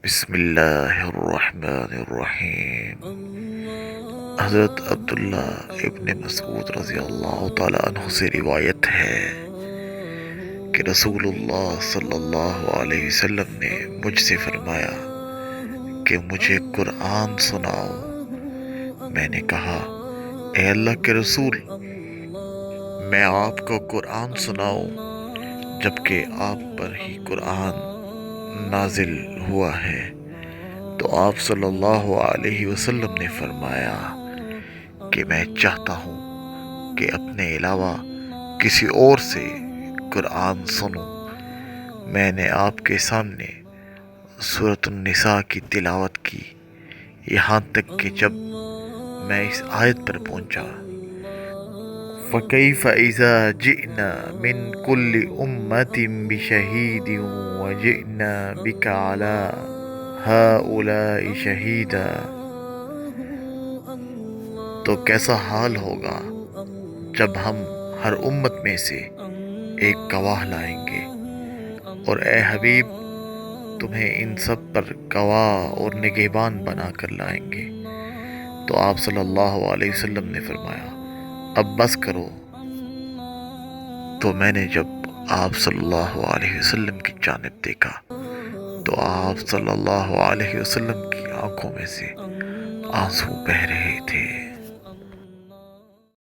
بسم اللہ الرحمن الرحیم۔ حضرت عبداللہ ابن مسعود رضی اللہ تعالیٰ عنہ سے روایت ہے کہ رسول اللہ صلی اللہ علیہ وسلم نے مجھ سے فرمایا کہ مجھے قرآن سناؤ۔ میں نے کہا، اے اللہ کے رسول، میں آپ کو قرآن سناؤں جبکہ آپ پر ہی قرآن نازل ہوا ہے؟ تو آپ صلی اللہ علیہ وسلم نے فرمایا کہ میں چاہتا ہوں کہ اپنے علاوہ کسی اور سے قرآن سنوں۔ میں نے آپ کے سامنے سورۃ النساء کی تلاوت کی، یہاں تک کہ جب میں اس آیت پر پہنچا، فَكَيْفَ إِذَا جِئْنَا مِنْ كُلِّ أُمَّةٍ بِشَهِيدٍ وَجِئْنَا بِكَ عَلَىٰ هَٰؤُلَاءِ شَهِيدًا۔ تو کیسا حال ہوگا جب ہم ہر امت میں سے ایک گواہ لائیں گے، اور اے حبیب، تمہیں ان سب پر گواہ اور نگہبان بنا کر لائیں گے۔ تو آپ صلی اللہ علیہ وسلم نے فرمایا، اب بس کرو۔ تو میں نے جب آپ صلی اللہ علیہ وسلم کی جانب دیکھا تو آپ صلی اللہ علیہ وسلم کی آنکھوں میں سے آنسو بہہ رہے تھے۔